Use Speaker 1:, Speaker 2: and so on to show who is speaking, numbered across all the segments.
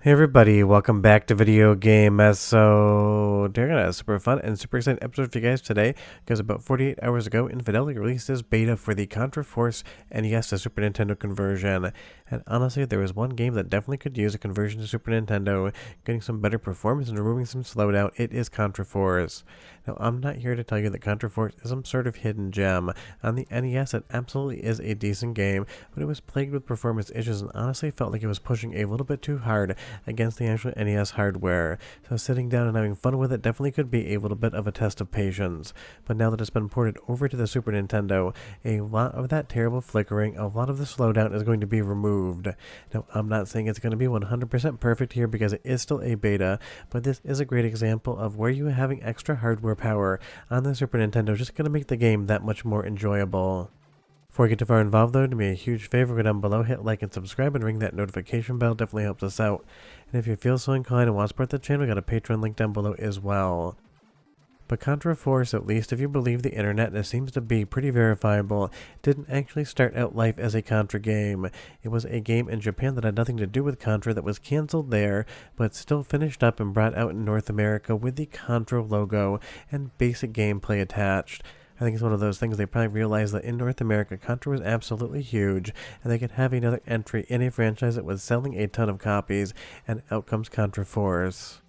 Speaker 1: Hey everybody, welcome back to Video Game Mess. So, they're gonna super fun and super exciting episode for you guys today, because about 48 hours ago, Infidelity released this beta for the Contra Force NES to Super Nintendo conversion. And honestly, there was one game that definitely could use a conversion to Super Nintendo, getting some better performance and removing some slowdown. It is Contra Force. Now, I'm not here to tell you that Contra Force is some sort of hidden gem. On the NES, it absolutely is a decent game, but it was plagued with performance issues and honestly felt like it was pushing a little bit too hard against the actual NES hardware. So sitting down and having fun with it definitely could be a little bit of a test of patience. But now that it's been ported over to the Super Nintendo, a lot of that terrible flickering, a lot of the slowdown is going to be removed. Now, I'm not saying it's going to be 100% perfect here because it is still a beta, but this is a great example of where you having extra hardware power on the Super Nintendo just going to make the game that much more enjoyable. Before we get too far involved though, do me a huge favor, go down below, hit like and subscribe, and ring that notification bell, definitely helps us out. And if you feel so inclined and want to support the channel, we got a Patreon link down below as well. But Contra Force, at least if you believe the internet, and it seems to be pretty verifiable, didn't actually start out life as a Contra game. It was a game in Japan that had nothing to do with Contra that was cancelled there, but still finished up and brought out in North America with the Contra logo and basic gameplay attached. I think it's one of those things they probably realized that in North America, Contra was absolutely huge, and they could have another entry in a franchise that was selling a ton of copies, and out comes Contra Force.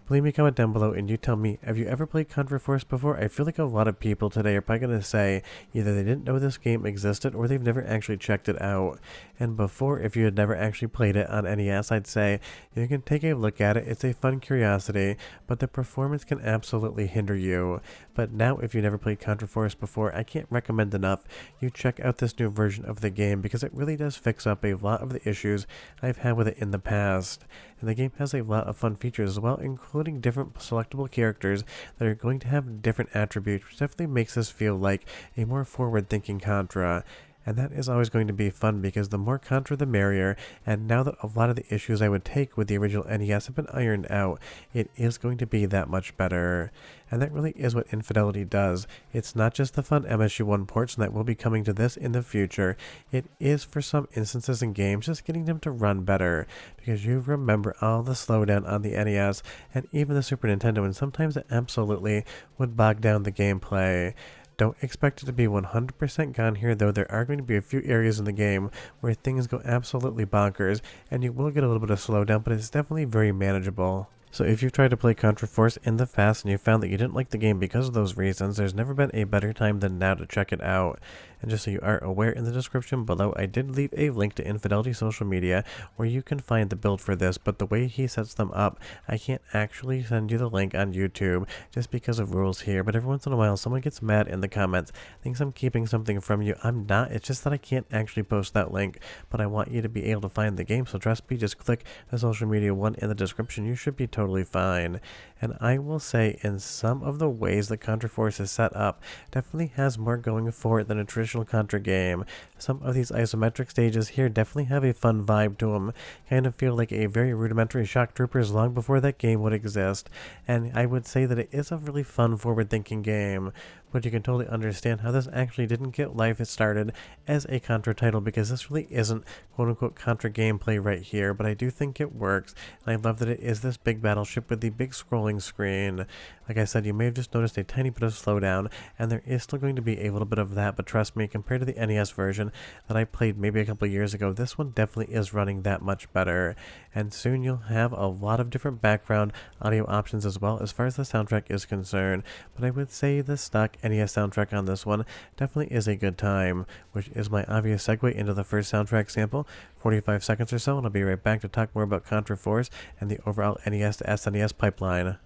Speaker 1: Leave me a comment down below and you tell me, have you ever played Contra Force before? I feel like a lot of people today are probably going to say either they didn't know this game existed or they've never actually checked it out. And before, if you had never actually played it on NES, I'd say you can take a look at it. It's a fun curiosity, but the performance can absolutely hinder you. But now, if you never played Contra Force before, I can't recommend enough you check out this new version of the game because it really does fix up a lot of the issues I've had with it in the past. And the game has a lot of fun features as well, including different selectable characters that are going to have different attributes, which definitely makes this feel like a more forward-thinking Contra. And that is always going to be fun because the more Contra the merrier, and now that a lot of the issues I would take with the original NES have been ironed out, it is going to be that much better. And that really is what Infidelity does. It's not just the fun MSU1 ports that will be coming to this in the future, it is for some instances in games just getting them to run better, because you remember all the slowdown on the NES and even the Super Nintendo, and sometimes it absolutely would bog down the gameplay. Don't expect it to be 100% gone here, though there are going to be a few areas in the game where things go absolutely bonkers, and you will get a little bit of slowdown, but it's definitely very manageable. So if you've tried to play Contra Force in the past and you found that you didn't like the game because of those reasons, there's never been a better time than now to check it out. And just so you are aware, in the description below, I did leave a link to Infidelity social media where you can find the build for this, but the way he sets them up, I can't actually send you the link on YouTube just because of rules here. But every once in a while, someone gets mad in the comments, thinks I'm keeping something from you. I'm not. It's just that I can't actually post that link, but I want you to be able to find the game. So trust me, just click the social media one in the description. You should be totally fine. And I will say, in some of the ways that Contra Force is set up, definitely has more going for it than a traditional Contra game. Some of these isometric stages here definitely have a fun vibe to them, kind of feel like a very rudimentary Shock Troopers long before that game would exist, and I would say that it is a really fun forward-thinking game, but you can totally understand how this actually didn't get life started as a Contra title, because this really isn't quote-unquote Contra gameplay right here, but I do think it works, and I love that it is this big battleship with the big scrolling screen. Like I said, you may have just noticed a tiny bit of slowdown, and there is still going to be a little bit of that, but trust me, compared to the NES version that I played maybe a couple years ago, this one definitely is running that much better. And soon you'll have a lot of different background audio options as well as far as the soundtrack is concerned, but I would say the stock NES soundtrack on this one definitely is a good time, which is my obvious segue into the first soundtrack sample, 45 seconds or so, and I'll be right back to talk more about Contra Force and the overall NES to SNES pipeline.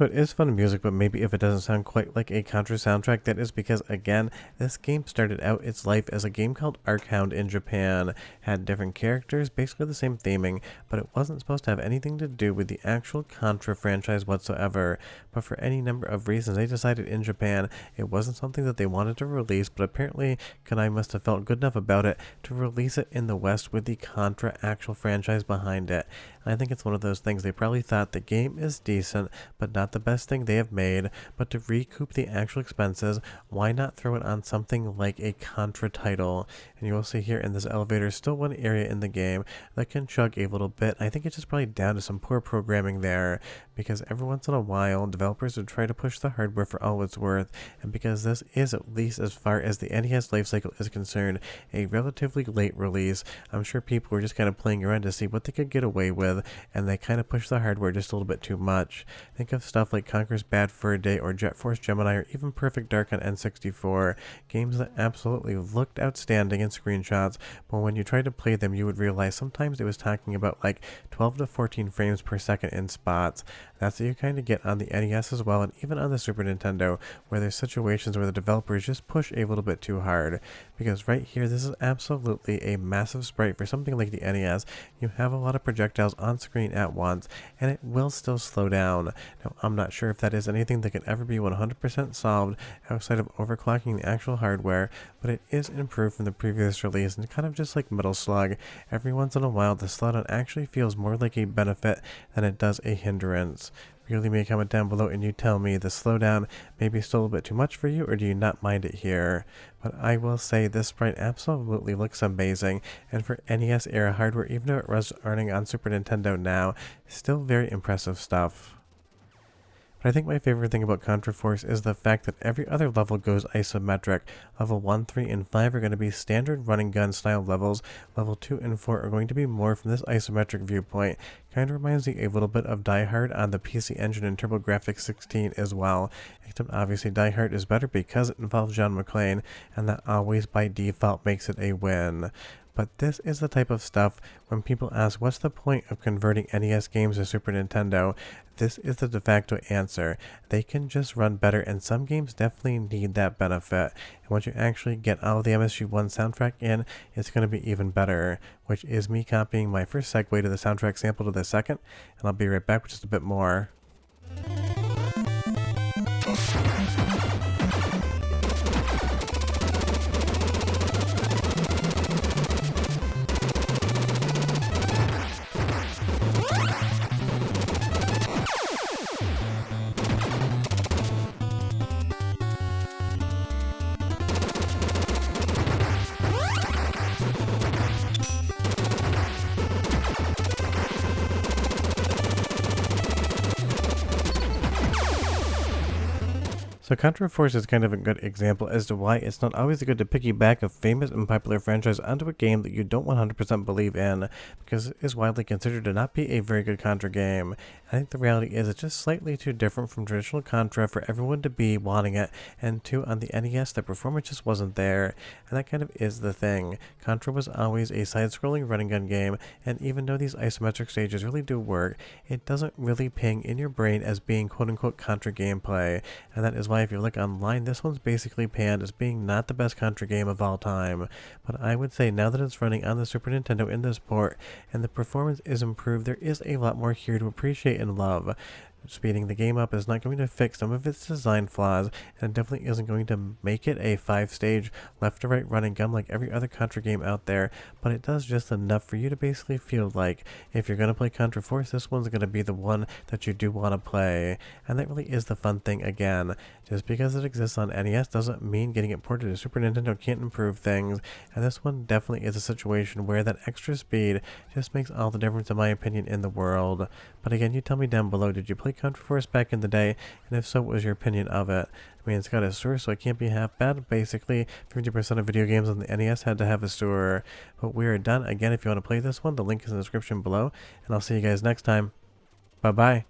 Speaker 1: So it is fun music, but maybe if it doesn't sound quite like a Contra soundtrack, that is because, again, this game started out its life as a game called Arkhound in Japan. Had different characters, basically the same theming, but it wasn't supposed to have anything to do with the actual Contra franchise whatsoever. But for any number of reasons, they decided in Japan it wasn't something that they wanted to release, but apparently Konami must have felt good enough about it to release it in the West with the Contra actual franchise behind it. And I think it's one of those things, they probably thought the game is decent, but not the best thing they have made, but to recoup the actual expenses, why not throw it on something like a Contra title? And you will see here in this elevator still one area in the game that can chug a little bit. I think it's just probably down to some poor programming there, because every once in a while developers would try to push the hardware for all it's worth, and because this is, at least as far as the NES lifecycle is concerned, a relatively late release, I'm sure people were just kind of playing around to see what they could get away with, and they kind of pushed the hardware just a little bit too much. Think of stuff like Conker's Bad Fur Day or Jet Force Gemini or even Perfect Dark on N64, games that absolutely looked outstanding in screenshots, but when you tried to play them you would realize sometimes it was talking about like 12 to 14 frames per second in spots. That's what you kind of get on the NES as well, and even on the Super Nintendo, where there's situations where the developers just push a little bit too hard. Because right here, this is absolutely a massive sprite for something like the NES. You have a lot of projectiles on screen at once, and it will still slow down. Now, I'm not sure if that is anything that can ever be 100% solved outside of overclocking the actual hardware, but it is improved from the previous release, and kind of just like Metal Slug, every once in a while the slowdown actually feels more like a benefit than it does a hindrance. Leave me a comment down below and you tell me the slowdown may be still a bit too much for you, or do you not mind it here? But I will say this sprite absolutely looks amazing, and for NES era hardware, even though it was running on Super Nintendo now, still very impressive stuff. But I think my favorite thing about Contra Force is the fact that every other level goes isometric. Level 1, 3, and 5 are going to be standard running gun style levels. Level 2 and 4 are going to be more from this isometric viewpoint. Kind of reminds me a little bit of Die Hard on the PC Engine and TurboGrafx 16 as well. Except obviously Die Hard is better because it involves John McClane, and that always by default makes it a win. But this is the type of stuff when people ask what's the point of converting NES games to Super Nintendo, this is the de facto answer. They can just run better, and some games definitely need that benefit. And once you actually get all of the MSG1 soundtrack in, it's going to be even better, which is me copying my first segue to the soundtrack sample to the second, and I'll be right back with just a bit more. So Contra Force is kind of a good example as to why it's not always good to piggyback a famous and popular franchise onto a game that you don't 100% believe in, because it is widely considered to not be a very good Contra game. I think the reality is it's just slightly too different from traditional Contra for everyone to be wanting it, and two, on the NES the performance just wasn't there, and that kind of is the thing. Contra was always a side-scrolling running gun game, and even though these isometric stages really do work, it doesn't really ping in your brain as being quote-unquote Contra gameplay, and that is why if you look online, this one's basically panned as being not the best Contra game of all time. But I would say now that it's running on the Super Nintendo in this port, and the performance is improved, there is a lot more here to appreciate and love. Speeding the game up is not going to fix some of its design flaws, and it definitely isn't going to make it a 5-stage left-to-right running gun like every other Contra game out there, but it does just enough for you to basically feel like if you're going to play Contra Force, this one's going to be the one that you do want to play. And that really is the fun thing again. Just because it exists on NES doesn't mean getting it ported to Super Nintendo can't improve things, and this one definitely is a situation where that extra speed just makes all the difference in my opinion in the world. But again, you tell me down below, did you play Contra Force back in the day, and if so, what was your opinion of it? I mean, it's got a sewer, so it can't be half bad. Basically, 50% of video games on the NES had to have a sewer. But we are done. Again, if you want to play this one, the link is in the description below, and I'll see you guys next time. Bye-bye.